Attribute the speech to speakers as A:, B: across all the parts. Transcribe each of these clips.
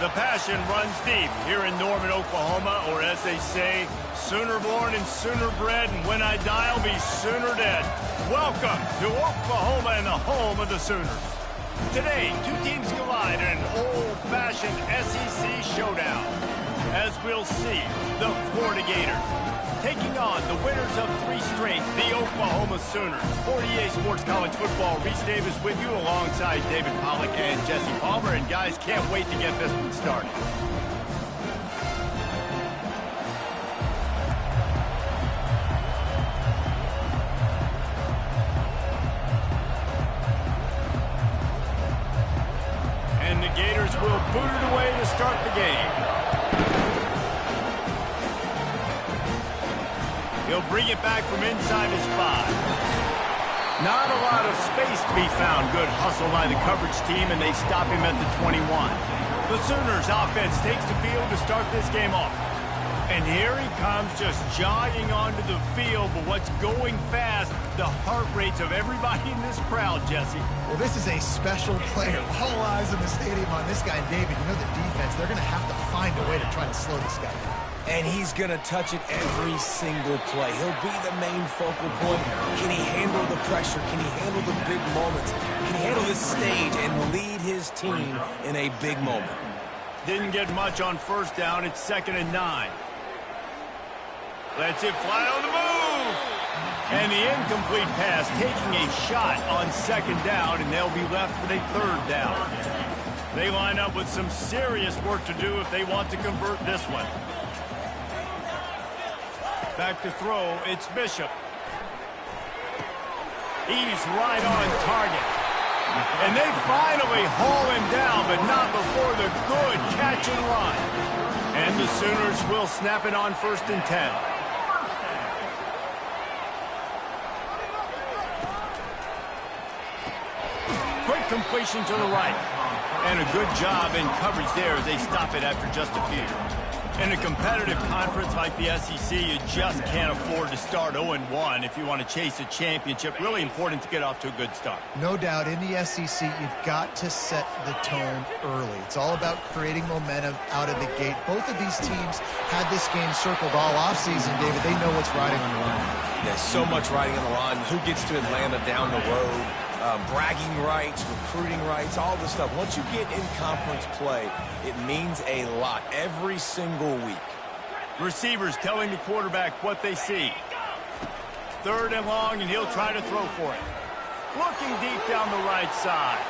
A: The passion runs deep here in Norman, Oklahoma, or as they say, sooner born and sooner bred, and when I die, I'll be sooner dead. Welcome to Oklahoma and the home of the Sooners. Today, two teams collide in an old-fashioned SEC showdown. As we'll see, the Florida Gators taking on the winners of 3 straight, the Oklahoma Sooners. 48 Sports College Football, Reese Davis with you alongside David Pollack and Jesse Palmer. And guys, can't wait to get this one started. And the Gators will boot it away to start the game. He'll bring it back from inside his 5. Not a lot of space to be found. Good hustle by the coverage team, and they stop him at the 21. The Sooners offense takes the field to start this game off. And here he comes, just jogging onto the field. But what's going fast, the heart rates of everybody in this crowd, Jesse.
B: Well, this is a special player. All eyes in the stadium on this guy. And David, you know the defense, they're going to have to find a way to try to slow this guy down.
C: And he's going to touch it every single play. He'll be the main focal point. Can he handle the pressure? Can he handle the big moments? Can he handle this stage and lead his team in a big moment?
A: Didn't get much on first down. It's 2nd and 9. Lets it fly on the move. And the incomplete pass taking a shot on 2nd down, and they'll be left with a 3rd down. They line up with some serious work to do if they want to convert this one. Back to throw, it's Bishop. He's right on target. And they finally haul him down, but not before the good catch and run. And the Sooners will snap it on 1st and 10. Quick completion to the right. And a good job in coverage there as they stop it after just a few. In a competitive conference like the SEC, you just can't afford to start 0-1 if you want to chase a championship. Really important to get off to a good start.
B: No doubt, in the SEC, you've got to set the tone early. It's all about creating momentum out of the gate. Both of these teams had this game circled all offseason, David. They know what's riding on the line.
C: There's so much riding on the line. Who gets to Atlanta down the road? Bragging rights, recruiting rights, all this stuff. Once you get in conference play, it means a lot every single week.
A: Receivers telling the quarterback what they see. 3rd and long, and he'll try to throw for it. Looking deep down the right side.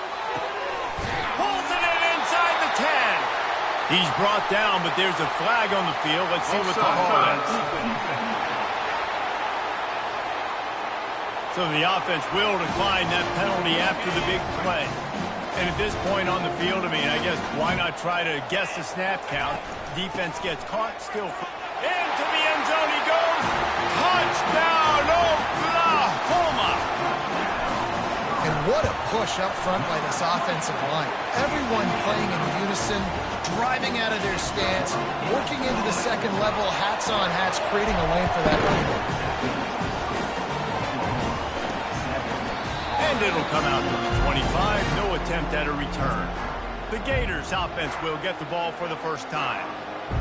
A: Pulls it in inside the 10. He's brought down, but there's a flag on the field. Let's see what the call is. So the offense will decline that penalty after the big play. And at this point on the field, I mean, I guess why not try to guess the snap count? Defense gets caught, still into the end zone he goes. Touchdown, Oklahoma!
B: And what a push up front by this offensive line. Everyone playing in unison, driving out of their stance, working into the 2nd level, hats on hats, creating a lane for that running back.
A: And it'll come out to the 25. No attempt at a return. The Gators offense will get the ball for the first time.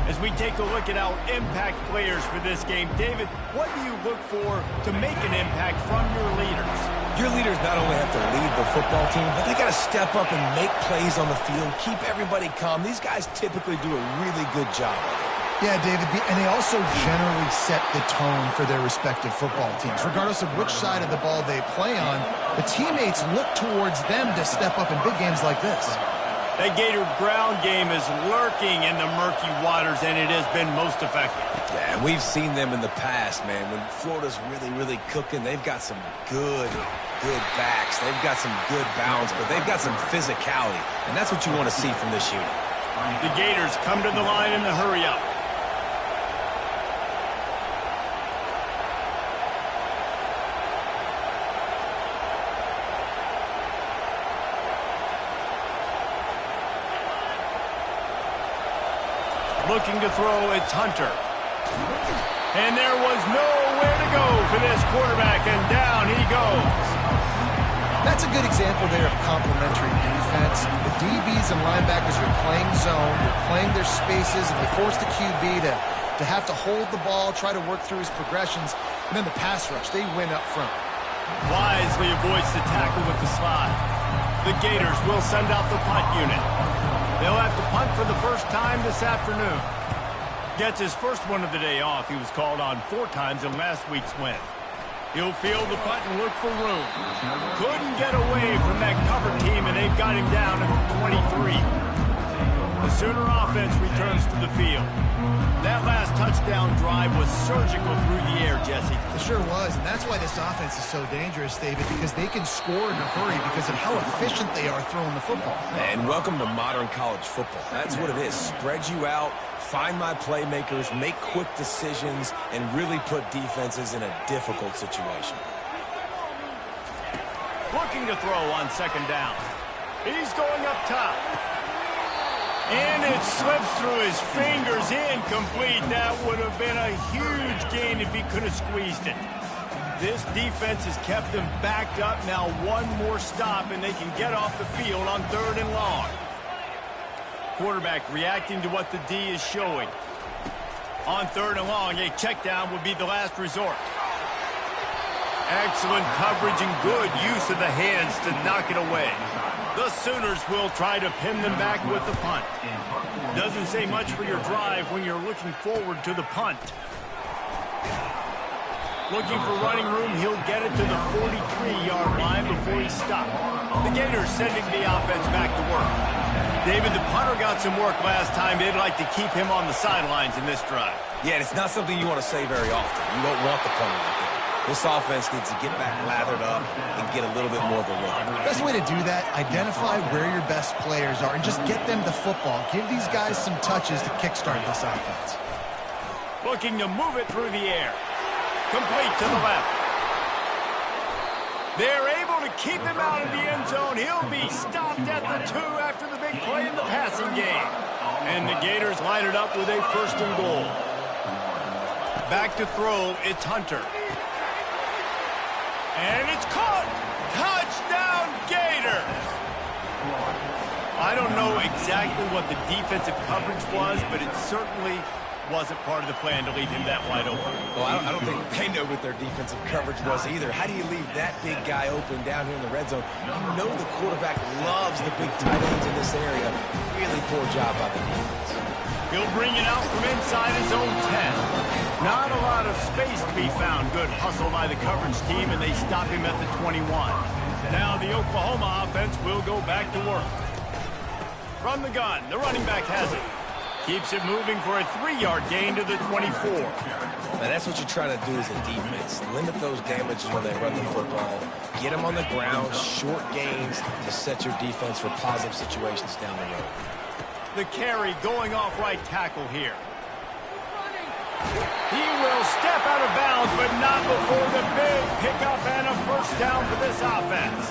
A: As we take a look at our impact players for this game, David, what do you look for to make an impact from your leaders?
C: Your leaders not only have to lead the football team, but they got to step up and make plays on the field, keep everybody calm. These guys typically do a really good job of it.
B: Yeah, David, and they also generally set the tone for their respective football teams. Regardless of which side of the ball they play on, the teammates look towards them to step up in big games like this.
A: That Gator ground game is lurking in the murky waters, and it has been most effective.
C: Yeah, and we've seen them in the past, man. When Florida's really cooking, they've got some good backs. They've got some good balance, but they've got some physicality, and that's what you want to see from this unit.
A: The Gators come to the line in the hurry-up. Looking to throw, it's Hunter. And there was nowhere to go for this quarterback, and down he goes.
B: That's a good example there of complementary defense. The DBs and linebackers are playing zone, they're playing their spaces, and they force the QB to have to hold the ball, try to work through his progressions, and then the pass rush, they win up front.
A: Wisely avoids the tackle with the slide. The Gators will send out the punt unit. They'll have to punt for the first time this afternoon. Gets his first one of the day off. He was called on 4 times in last week's win. He'll field the punt and look for room. Couldn't get away from that cover team, and they've got him down at the 23. The Sooner offense returns to the field. That last touchdown drive was surgical through the air, Jesse.
B: It sure was, and that's why this offense is so dangerous, David, because they can score in a hurry because of how efficient they are throwing the football.
C: And welcome to modern college football. That's what it is. Spread you out, find my playmakers, make quick decisions, and really put defenses in a difficult situation.
A: Looking to throw on second down. He's going up top. And it slips through his fingers, incomplete. That would have been a huge gain if he could have squeezed it. This defense has kept them backed up. Now one more stop, and they can get off the field on 3rd and long. Quarterback reacting to what the D is showing. On 3rd and long, a check down would be the last resort. Excellent coverage and good use of the hands to knock it away. The Sooners will try to pin them back with the punt. Doesn't say much for your drive when you're looking forward to the punt. Looking for running room, he'll get it to the 43-yard line before he stopped. The Gators sending the offense back to work. David, the punter got some work last time. They'd like to keep him on the sidelines in this drive.
C: Yeah, it's not something you want to say very often. You don't want the punter like that. This offense needs to get back lathered up and get a little bit more of a run.
B: Best way to do that, identify where your best players are and just get them the football. Give these guys some touches to kickstart this offense.
A: Looking to move it through the air. Complete to the left. They're able to keep him out of the end zone. He'll be stopped at the 2 after the big play in the passing game. And the Gators line it up with a 1st and goal. Back to throw, it's Hunter. And it's caught! Touchdown, Gators! I don't know exactly what the defensive coverage was, but it certainly wasn't part of the plan to leave him that wide open.
C: Well, I don't think they know what their defensive coverage was either. How do you leave that big guy open down here in the red zone? You know the quarterback loves the big tight ends in this area. Really poor job by the defense.
A: He'll bring it out from inside his own 10. Not a lot of space to be found. Good hustle by the coverage team, and they stop him at the 21. Now the Oklahoma offense will go back to work. From the gun, the running back has it. Keeps it moving for a 3-yard gain to the 24.
C: Now that's what you try to do as a defense. Limit those damages when they run the football. Get them on the ground, short gains to set your defense for positive situations down the road.
A: The carry going off right tackle here. He will step out of bounds, but not before the big pickup and a 1st down for this offense.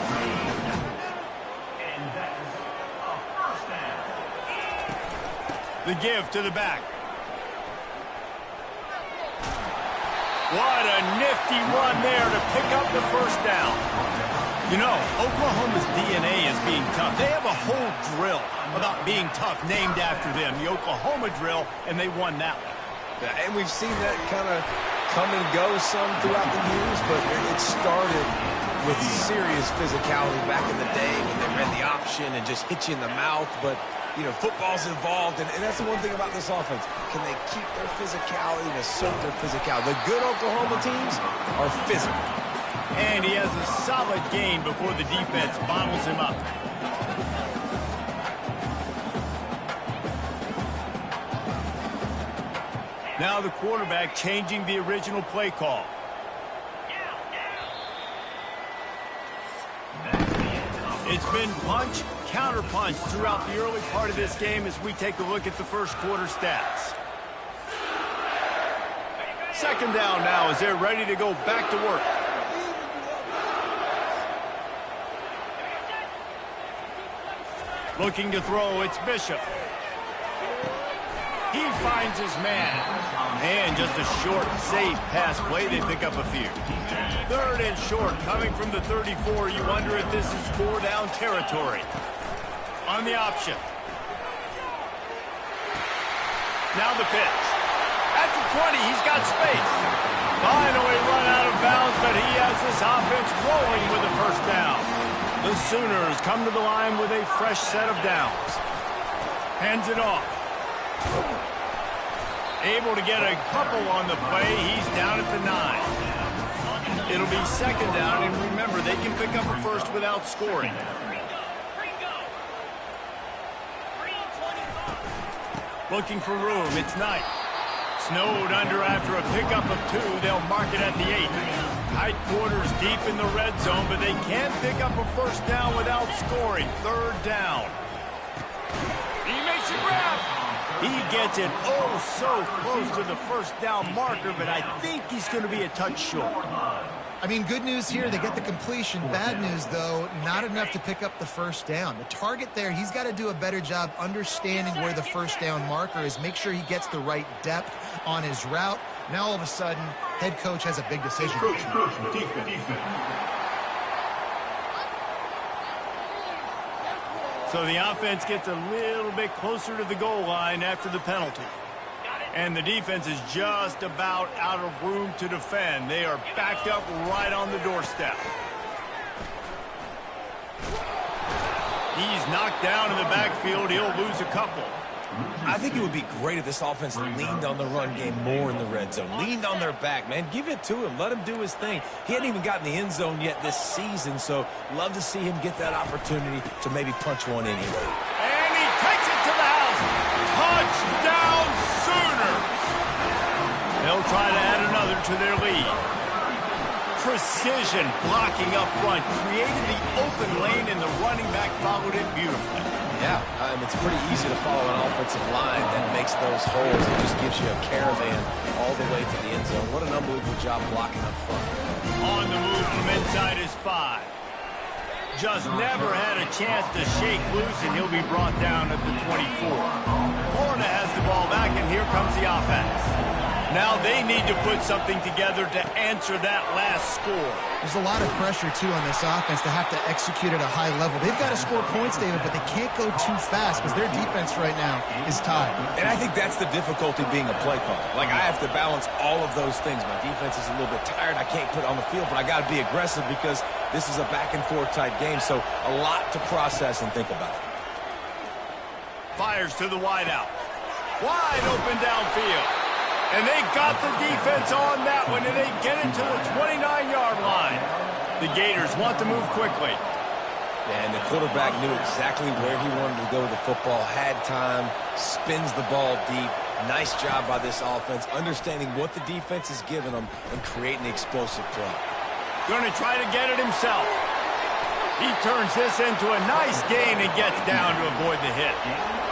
A: The give to the back. What a nifty run there to pick up the 1st down. You know, Oklahoma's DNA is being tough. They have a whole drill about being tough named after them, the Oklahoma drill, and they won that one.
C: And we've seen that kind of come and go some throughout the years, but it started with serious physicality back in the day when they ran the option and just hit you in the mouth. But, you know, football's involved, and that's the one thing about this offense. Can they keep their physicality and assert their physicality? The good Oklahoma teams are physical.
A: And he has a solid gain before the defense bottles him up. Now the quarterback changing the original play call. It's been punch, counter punch throughout the early part of this game as we take a look at the 1st quarter stats. 2nd down now as they're ready to go back to work. Looking to throw, it's Bishop. He finds his man. And just a short, safe pass play. They pick up a few. 3rd and short, coming from the 34. You wonder if this is 4-down territory. On the option. Now the pitch. At the 20, he's got space. Finally run out of bounds, but he has this offense rolling with a 1st down. The Sooners come to the line with a fresh set of downs. Hands it off. Able to get a couple on the play. He's down at the 9. It'll be 2nd down, and remember, they can pick up a 1st without scoring. Looking for room. It's Knight. Snowed under after a pickup of 2. They'll mark it at the 8. Tight quarters deep in the red zone, but they can't pick up a 1st down without scoring. 3rd down. He makes a grab. He gets it so close to the 1st down marker, but I think he's going to be a touch short.
B: I mean, good news here, they get the completion. Bad news, though, not enough to pick up the 1st down. The target there, he's got to do a better job understanding where the 1st down marker is, make sure he gets the right depth on his route. Now, all of a sudden, head coach has a big decision.
A: So the offense gets a little bit closer to the goal line after the penalty. And the defense is just about out of room to defend. They are backed up right on the doorstep. He's knocked down in the backfield. He'll lose a couple.
C: I think it would be great if this offense leaned on the run game more in the red zone. Leaned on their back, man. Give it to him. Let him do his thing. He hadn't even gotten the end zone yet this season, so love to see him get that opportunity to maybe punch one in here.
A: And he takes it to the house. Touchdown Sooners! They'll try to add another to their lead. Precision blocking up front. Created the open lane, and the running back followed it beautifully.
C: Yeah, it's pretty easy to follow an offensive line that makes those holes. It just gives you a caravan all the way to the end zone. What an unbelievable job blocking up front.
A: On the move from inside his 5. Just never had a chance to shake loose, and he'll be brought down at the 24. Florida has the ball back, and here comes the offense. Now they need to put something together to answer that last score.
B: There's a lot of pressure, too, on this offense to have to execute at a high level. They've got to score points, David, but they can't go too fast because their defense right now is tied.
C: And I think that's the difficulty being a play caller. Like, I have to balance all of those things. My defense is a little bit tired. I can't put it on the field, but I got to be aggressive because this is a back-and-forth type game, so a lot to process and think about.
A: Fires to the wideout. Wide open downfield. And they got the defense on that one, and they get it to the 29-yard line. The Gators want to move quickly.
C: And the quarterback knew exactly where he wanted to go with the football, had time, spins the ball deep. Nice job by this offense, understanding what the defense is giving them and creating the explosive play.
A: Going to try to get it himself. He turns this into a nice gain and gets down to avoid the hit.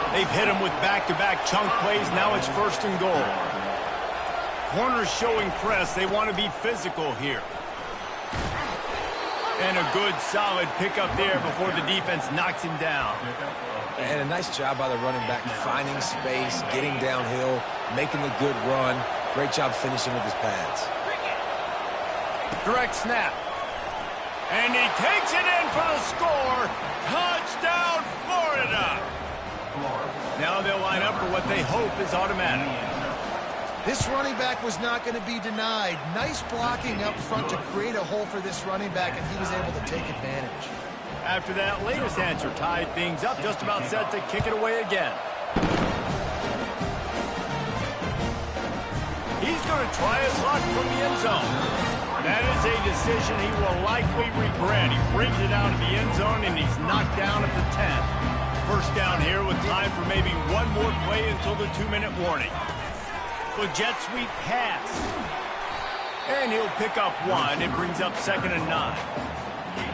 A: They've hit him with back-to-back chunk plays. Now it's 1st and goal. Corners showing press. They want to be physical here. And a good, solid pickup there before the defense knocks him down.
C: And a nice job by the running back, finding space, getting downhill, making the good run. Great job finishing with his pads.
A: Direct snap. And he takes it in for the score. Touchdown, Florida. Now they'll line up for what they hope is automatic.
B: This running back was not going to be denied. Nice blocking up front to create a hole for this running back, and he was able to take advantage.
A: After that latest answer tied things up, just about set to kick it away again. He's going to try his luck from the end zone. That is a decision he will likely regret. He brings it out of the end zone, and he's knocked down at the 10. 1st down here with time for maybe one more play until the 2-minute warning. The jet sweep pass. And he'll pick up 1. It brings up 2nd and 9.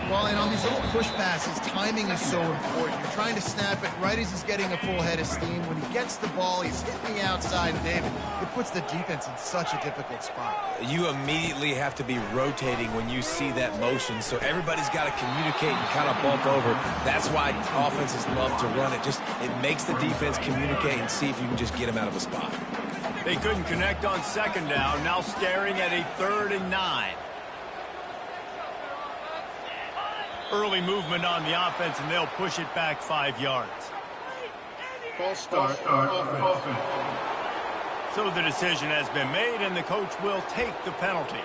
B: Well, and on these little push passes, timing is so important. You're trying to snap it right as he's getting a full head of steam. When he gets the ball, he's hitting the outside, and David, it puts the defense in such a difficult spot.
C: You immediately have to be rotating when you see that motion, so everybody's got to communicate and kind of bump over. That's why offenses love to run it. It makes the defense communicate and see if you can just get them out of a spot.
A: They couldn't connect on second down, now staring at a 3rd and 9. Early movement on the offense, and they'll push it back 5 yards.
D: False start offense.
A: So the decision has been made, and the coach will take the penalty.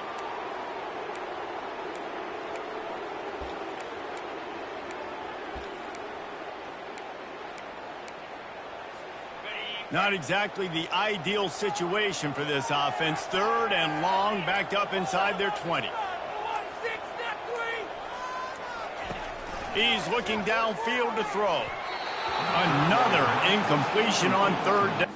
A: Not exactly the ideal situation for this offense. 3rd and long, backed up inside their 20. He's looking downfield to throw. Another incompletion on 3rd down.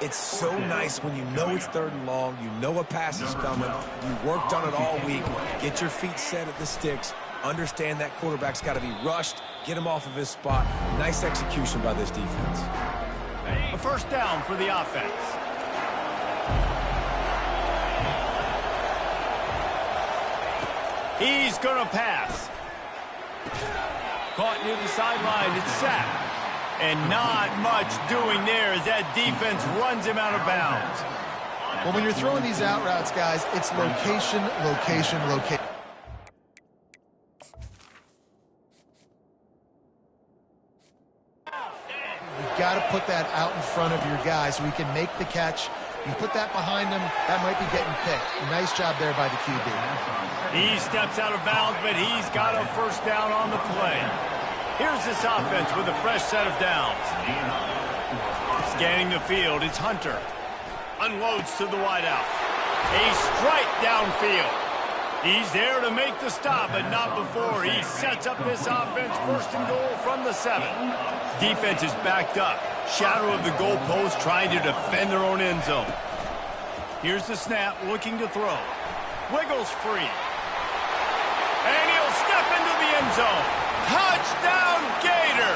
C: It's so nice when you know it's 3rd and long, you know a pass is coming, you worked on it all week, get your feet set at the sticks, understand that quarterback's got to be rushed, get him off of his spot. Nice execution by this defense.
A: A 1st down for the offense. He's going to pass. Caught near the sideline. It's sacked. And not much doing there as that defense runs him out of bounds.
B: Well, when you're throwing these out routes, guys, it's location, location, location. You've got to put that out in front of your guy so he can make the catch. You put that behind him, that might be getting picked. Nice job there by the QB.
A: He steps out of bounds, but he's got a 1st down on the play. Here's this offense with a fresh set of downs. Scanning the field, it's Hunter. Unloads to the wideout. A strike downfield. He's there to make the stop, but not before. He sets up this offense 1st and goal from the 7. Defense is backed up. Shadow of the goalpost trying to defend their own end zone. Here's the snap, looking to throw. Wiggles free. And he'll step into the end zone. Touchdown, Gator!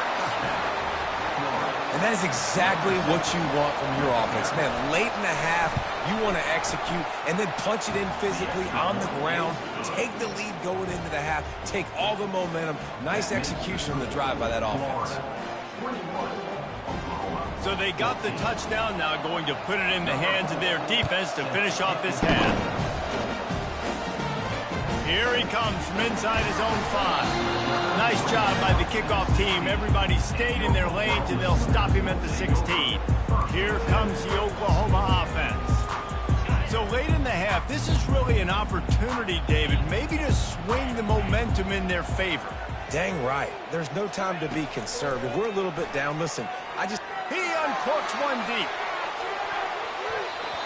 C: And that is exactly what you want from your offense. Man, late in the half, you want to execute and then punch it in physically on the ground. Take the lead going into the half. Take all the momentum. Nice execution on the drive by that offense.
A: So they got the touchdown, now going to put it in the hands of their defense to finish off this half. Here he comes from inside his own 5. Nice job by the kickoff team. Everybody stayed in their lanes, and they'll stop him at the 16. Here comes the Oklahoma offense. So late in the half, this is really an opportunity, David, maybe to swing the momentum in their favor.
C: Dang right. There's no time to be concerned. If we're a little bit down, listen,
A: He uncorks one deep.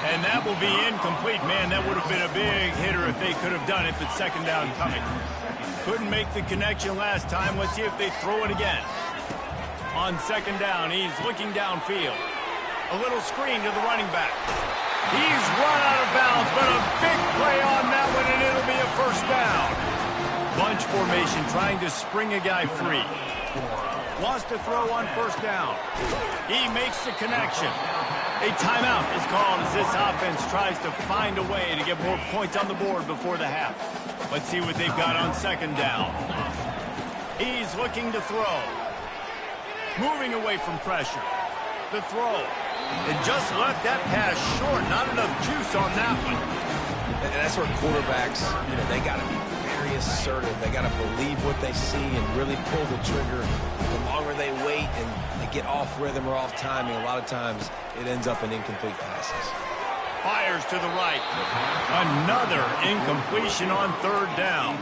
A: And that will be incomplete. Man, that would have been a big hitter if they could have done it, but 2nd down coming. Couldn't make the connection last time. Let's see if they throw it again. On 2nd down, he's looking downfield. A little screen to the running back. He's run out of bounds, but a big play on that one, and it'll be a 1st down. Bunch formation trying to spring a guy free. Wants to throw on 1st down. He makes the connection. A timeout is called as this offense tries to find a way to get more points on the board before the half. Let's see what they've got on 2nd down. He's looking to throw. Moving away from pressure. The throw. And just left that pass short. Not enough juice on that one.
C: And that's where quarterbacks, they got to be very assertive. They got to believe what they see and really pull the trigger. The longer they wait and they get off rhythm or off timing, a lot of times it ends up in incomplete passes.
A: Fires to the right. Another incompletion on 3rd down.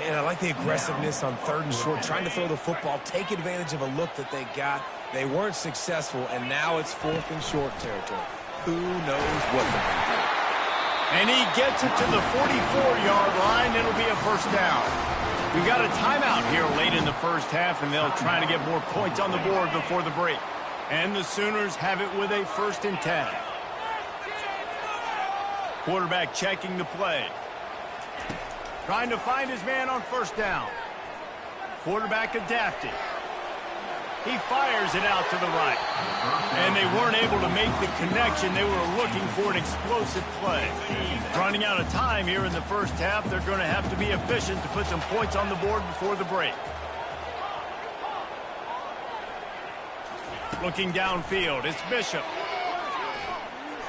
C: And I like the aggressiveness on 3rd and short, trying to throw the football, take advantage of a look that they got. They weren't successful, and now it's 4th and short territory. Who knows what they're going to do?
A: And he gets it to the 44-yard line. It'll be a 1st down. We got a timeout here late in the first half, and they'll try to get more points on the board before the break. And the Sooners have it with a 1st and 10. Quarterback checking the play. Trying to find his man on 1st down. Quarterback adapting. He fires it out to the right. And they weren't able to make the connection. They were looking for an explosive play. Running out of time here in the first half, they're going to have to be efficient to put some points on the board before the break. Looking downfield, it's Bishop.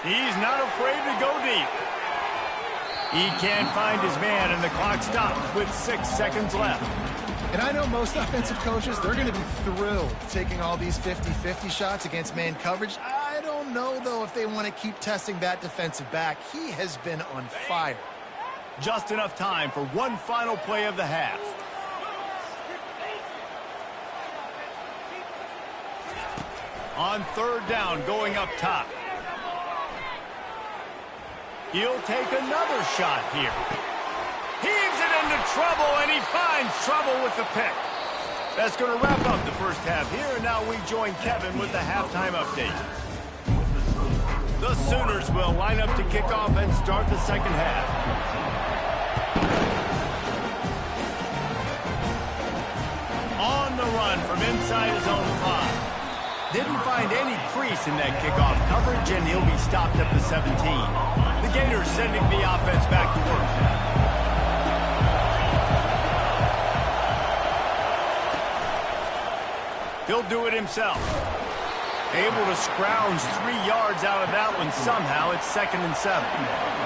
A: He's not afraid to go deep. He can't find his man, and the clock stops with 6 seconds left.
B: And I know most offensive coaches, they're going to be thrilled taking all these 50-50 shots against man coverage. I don't know, though, if they want to keep testing that defensive back. He has been on fire.
A: Just enough time for one final play of the half. On 3rd down, going up top. He'll take another shot here. Heaves it into trouble, and he finds trouble with the pick. That's going to wrap up the first half here, and now we join Kevin with the halftime update. The Sooners will line up to kick off and start the second half. On the run from inside his own 5. Didn't find any crease in that kickoff coverage, and he'll be stopped at the 17. The Gators sending the offense back to work. He'll do it himself. Able to scrounge 3 yards out of that one somehow. It's 2nd and 7.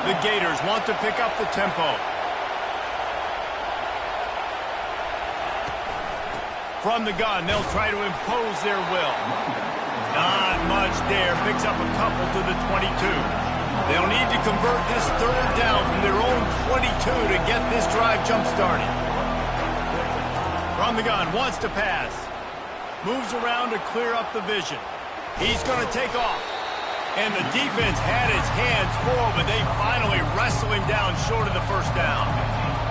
A: The Gators want to pick up the tempo. From the gun, they'll try to impose their will. Not much there. Picks up a couple to the 22. They'll need to convert this 3rd down from their own 22 to get this drive jump-started. From the gun, wants to pass. Moves around to clear up the vision. He's going to take off. And the defense had his hands full, but they finally wrestle him down short of the 1st down.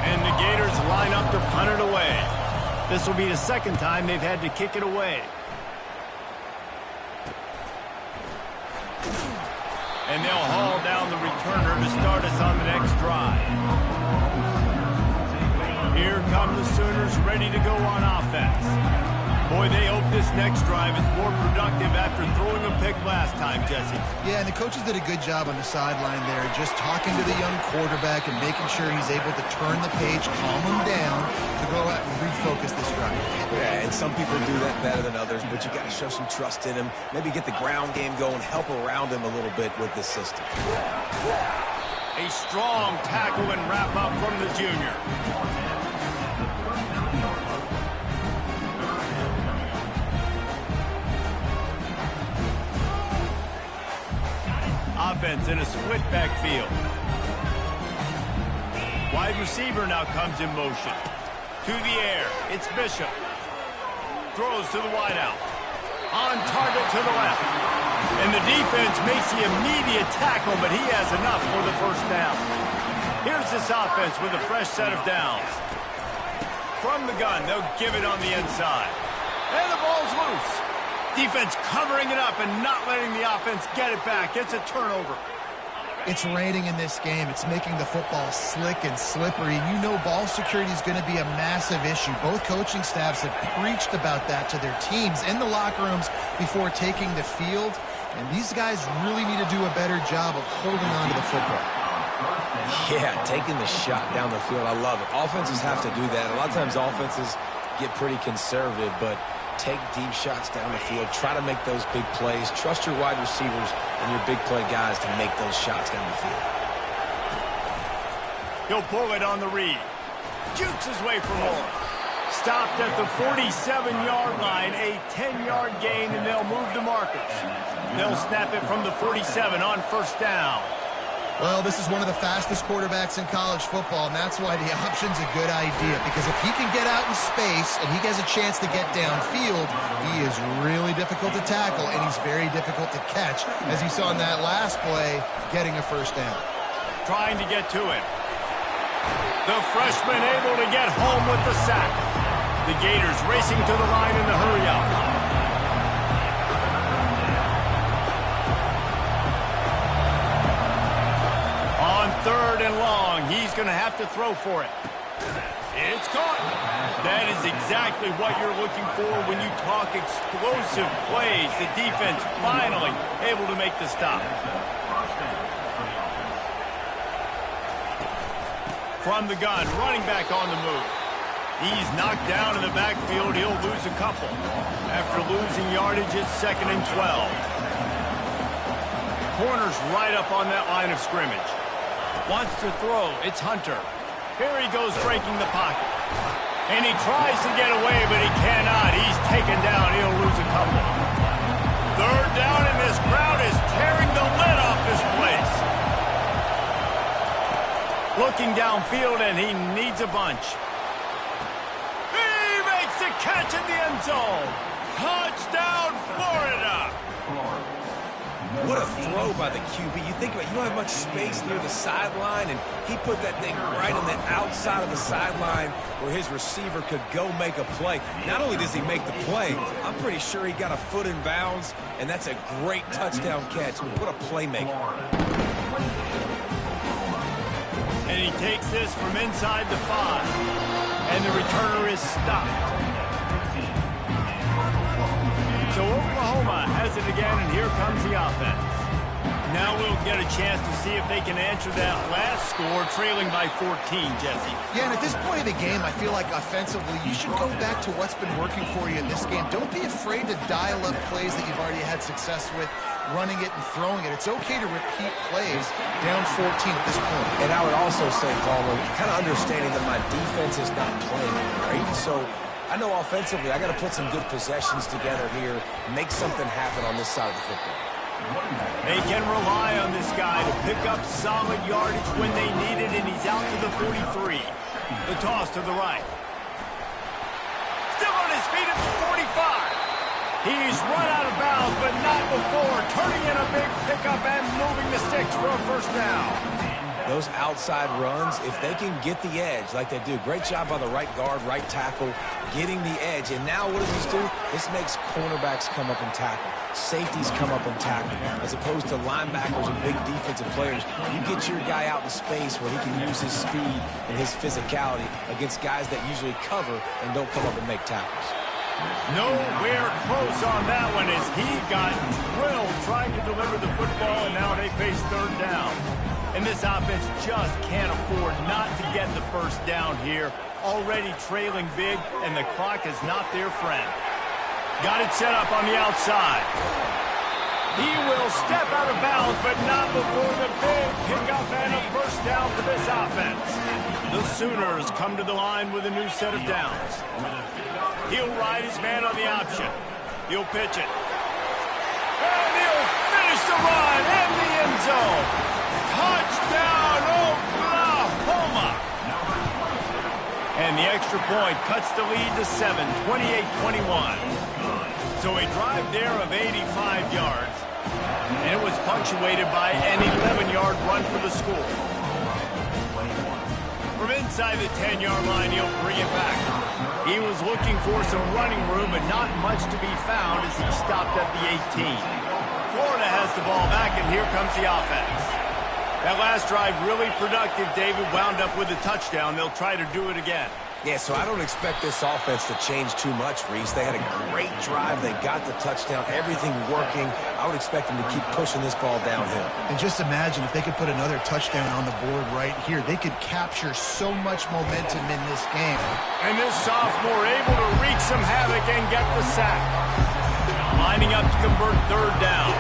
A: And the Gators line up to punt it away. This will be the 2nd time they've had to kick it away. And they'll haul down the returner to start us on the next drive. Here come the Sooners ready to go on offense. Boy, they hope this next drive is more productive after throwing a pick last time, Jesse.
B: Yeah, and the coaches did a good job on the sideline there, just talking to the young quarterback and making sure he's able to turn the page, calm him down, to go out and refocus this drive.
C: Yeah, and some people do that better than others, but you got to show some trust in him, maybe get the ground game going, help around him a little bit with this system.
A: A strong tackle and wrap up from the junior. Offense in a split backfield. Wide receiver now comes in motion. To the air, it's Bishop. Throws to the wideout. On target to the left. And the defense makes the immediate tackle, but he has enough for the 1st down. Here's this offense with a fresh set of downs. From the gun, they'll give it on the inside. And the ball's loose. Defense covering it up and not letting the offense get it back. It's a turnover.
B: It's raining in this game. It's making the football slick and slippery. You know ball security is going to be a massive issue. Both coaching staffs have preached about that to their teams in the locker rooms before taking the field. And these guys really need to do a better job of holding on to the football.
C: Yeah, taking the shot down the field. I love it. Offenses have to do that. A lot of times offenses get pretty conservative, but take deep shots down the field. Try to make those big plays. Trust your wide receivers and your big play guys to make those shots down the field.
A: He'll pull it on the read. Jukes his way for more. Stopped at the 47-yard line. A 10-yard gain, and they'll move the markers. They'll snap it from the 47 on 1st down.
B: Well, this is one of the fastest quarterbacks in college football, and that's why the option's a good idea. Because if he can get out in space and he has a chance to get downfield, he is really difficult to tackle, and he's very difficult to catch, as you saw in that last play, getting a 1st down.
A: Trying to get to him. The freshman able to get home with the sack. The Gators racing to the line in the hurry-up. On 3rd and long, he's going to have to throw for it. It's caught. That is exactly what you're looking for when you talk explosive plays. The defense finally able to make the stop. From the gun, running back on the move. He's knocked down in the backfield. He'll lose a couple. After losing yardage, it's 2nd and 12. Corner's right up on that line of scrimmage. Wants to throw. It's Hunter. Here he goes breaking the pocket. And he tries to get away, but he cannot. He's taken down. He'll lose a couple. 3rd down, and this crowd is tearing the lid off this place. Looking downfield, and he needs a bunch. He makes the catch in the end zone. Touchdown, Florida.
C: What a throw by the QB. You think about it, you don't have much space near the sideline, and he put that thing right on the outside of the sideline where his receiver could go make a play. Not only does he make the play, I'm pretty sure he got a foot in bounds, and that's a great touchdown catch. What a playmaker.
A: And he takes this from inside the 5. And the returner is stopped. So Oklahoma has it again, and here comes the offense. Now we'll get a chance to see if they can answer that last score, trailing by 14, Jesse.
B: Yeah, and at this point of the game, I feel like offensively, you should go back to what's been working for you in this game. Don't be afraid to dial up plays that you've already had success with, running it and throwing it. It's okay to repeat plays down 14 at this point.
C: And I would also say, Palmer, kind of understanding that my defense is not playing, right? So I know offensively I got to put some good possessions together here, make something happen on this side of the football.
A: They can rely on this guy to pick up solid yardage when they need it, and he's out to the 43. The toss to the right. Still on his feet at the 45. He's run out of bounds, but not before turning in a big pickup and moving the sticks for a 1st down.
C: Those outside runs, if they can get the edge like they do, great job by the right guard, right tackle, getting the edge. And now what does this do? This makes cornerbacks come up and tackle. Safeties come up and tackle. As opposed to linebackers and big defensive players, you get your guy out in space where he can use his speed and his physicality against guys that usually cover and don't come up and make tackles.
A: Nowhere close on that one as he got drilled trying to deliver the football, and now they face 3rd down. And this offense just can't afford not to get the 1st down here. Already trailing big, and the clock is not their friend. Got it set up on the outside. He will step out of bounds, but not before the big pickup and a 1st down for this offense. The Sooners come to the line with a new set of downs. He'll ride his man on the option. He'll pitch it. And he'll finish the run in the end zone. Touchdown, Oklahoma! And the extra point cuts the lead to 7, 28-21. So a drive there of 85 yards. And it was punctuated by an 11-yard run for the school. From inside the 10-yard line, he'll bring it back. He was looking for some running room, but not much to be found as he stopped at the 18. Florida has the ball back, and here comes the offense. That last drive really productive. David wound up with a touchdown. They'll try to do it again.
C: Yeah, so I don't expect this offense to change too much, Reese. They had a great drive. They got the touchdown. Everything working. I would expect them to keep pushing this ball downhill.
B: And just imagine if they could put another touchdown on the board right here. They could capture so much momentum in this game.
A: And this sophomore able to wreak some havoc and get the sack. Lining up to convert 3rd down.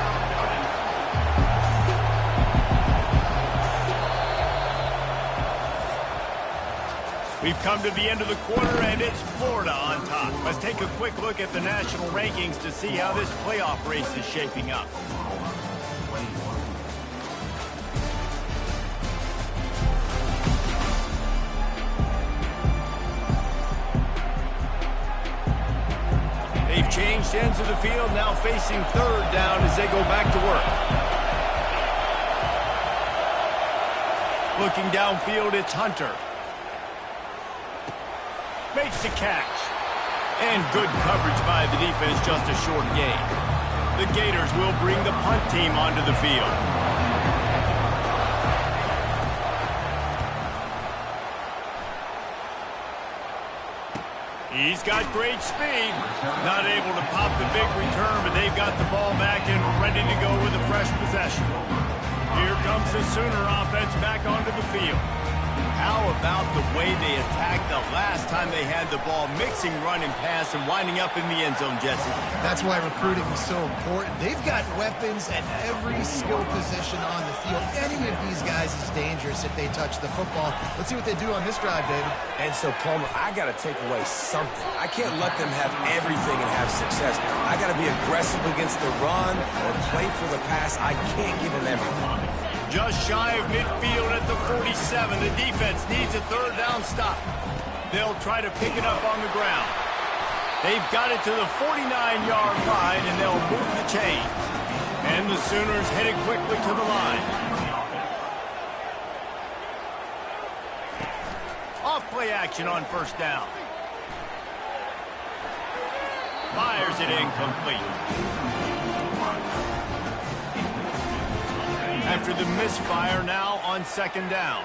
A: We've come to the end of the quarter, and it's Florida on top. Let's take a quick look at the national rankings to see how this playoff race is shaping up. They've changed ends of the field, now facing 3rd down as they go back to work. Looking downfield, it's Hunter. Makes the catch. And good coverage by the defense, just a short gain. The Gators will bring the punt team onto the field. He's got great speed. Not able to pop the big return, but they've got the ball back and ready to go with a fresh possession. Here comes the Sooner offense back onto the field. How about the way they attacked the last time they had the ball, mixing run and pass and winding up in the end zone, Jesse?
B: That's why recruiting is so important. They've got weapons at every skill position on the field. Any of these guys is dangerous if they touch the football. Let's see what they do on this drive, David.
C: And so, Palmer, I got to take away something. I can't let them have everything and have success. I got to be aggressive against the run or play for the pass. I can't give them everything.
A: Just shy of midfield at the 47. The defense needs a third down stop. They'll try to pick it up on the ground. They've got it to the 49-yard line, and they'll move the chains. And the Sooners headed quickly to the line. Off play action on first down. Fires it incomplete. After the misfire, now on second down.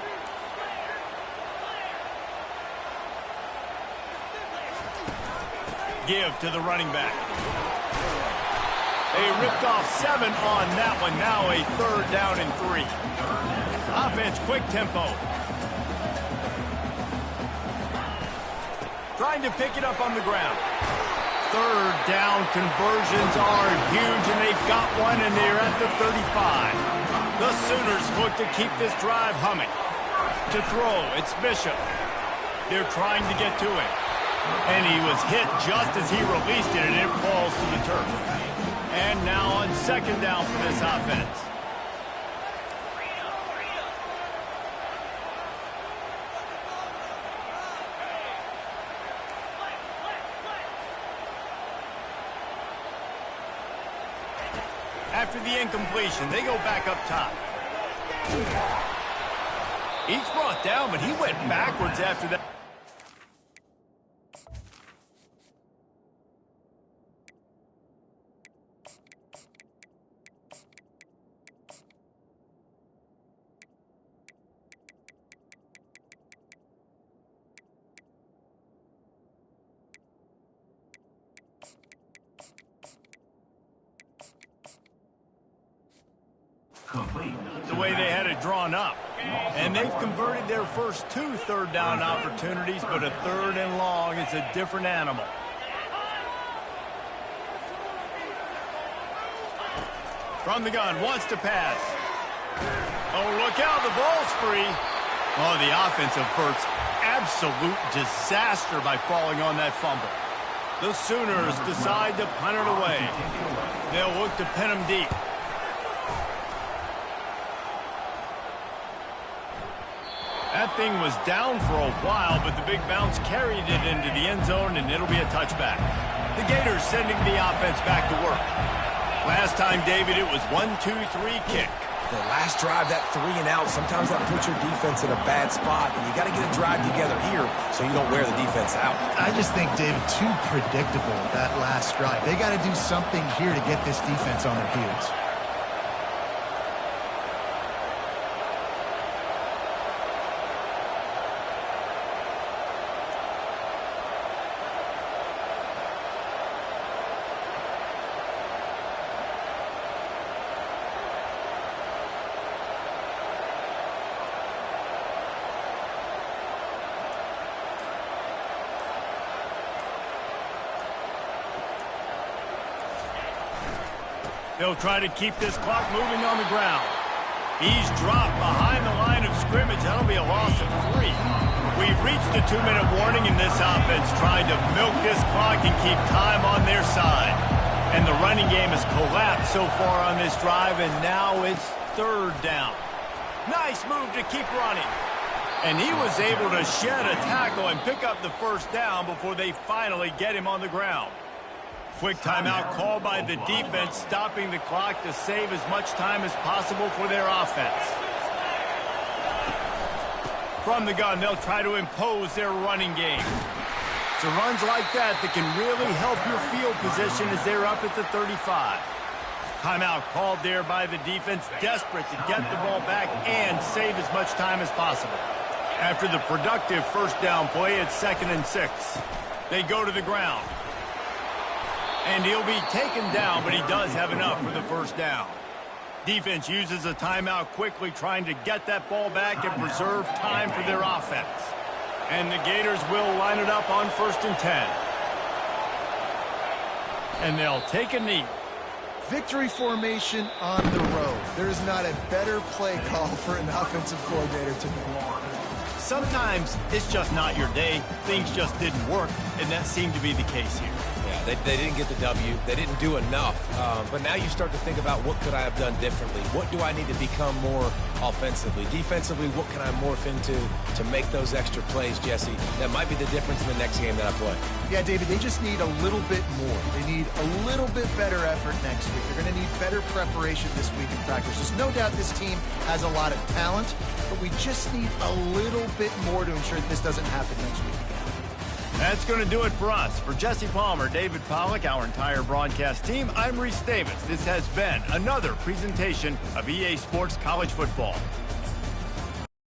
A: Give to the running back. They ripped off 7 on that one. Now a third down and 3. Offense, quick tempo. Trying to pick it up on the ground. Third down conversions are huge, and they've got one, and they're at the 35. The Sooners look to keep this drive humming. To throw, it's Bishop. They're trying to get to it. And he was hit just as he released it, and it falls to the turf. And now on second down for this offense. After the incompletion, they go back up top. He's brought down, but he went backwards after that. The way they had it drawn up. And they've converted their first 2 third down opportunities, but a third and long is a different animal. From the gun, wants to pass. Oh, look out, the ball's free. Oh, the offense averts absolute disaster by falling on that fumble. The Sooners decide to punt it away. They'll look to pin them deep. That thing was down for a while, but the big bounce carried it into the end zone, and it'll be a touchback. The Gators sending the offense back to work. Last time, David, it was 1-2-3 kick.
C: The last drive, that 3 and out, sometimes that puts your defense in a bad spot, and you got to get a drive together here so you don't wear the defense out.
B: I just think, David, too predictable, that last drive. They got to do something here to get this defense on their heels.
A: They'll try to keep this clock moving on the ground. He's dropped behind the line of scrimmage. That'll be a loss of 3. We've reached the 2-minute warning in this offense, trying to milk this clock and keep time on their side. And the running game has collapsed so far on this drive, and now it's third down. Nice move to keep running. And he was able to shed a tackle and pick up the first down before they finally get him on the ground. Quick timeout called by the defense, stopping the clock to save as much time as possible for their offense. From the gun, they'll try to impose their running game. It's the runs like that that can really help your field position as they're up at the 35. Timeout called there by the defense, desperate to get the ball back and save as much time as possible. After the productive first down play, it's 2nd and 6. They go to the ground. And he'll be taken down, but he does have enough for the first down. Defense uses a timeout quickly, trying to get that ball back and preserve time for their offense. And the Gators will line it up on 1st and 10. And they'll take a knee.
B: Victory formation on the road. There is not a better play call for an offensive coordinator to make.
A: Sometimes it's just not your day. Things just didn't work, and that seemed to be the case here.
C: Yeah, they didn't get the W. They didn't do enough. But now you start to think about what could I have done differently? What do I need to become more offensively? Defensively, what can I morph into to make those extra plays, Jesse? That might be the difference in the next game that I play.
B: Yeah, David, they just need a little bit more. They need a little bit better effort next week. They're going to need better preparation this week in practice. There's no doubt this team has a lot of talent, but we just need a little bit more to ensure that this doesn't happen next week.
A: That's going to do it for us. For Jesse Palmer, David Pollack, our entire broadcast team, I'm Reese Davis. This has been another presentation of EA Sports College Football.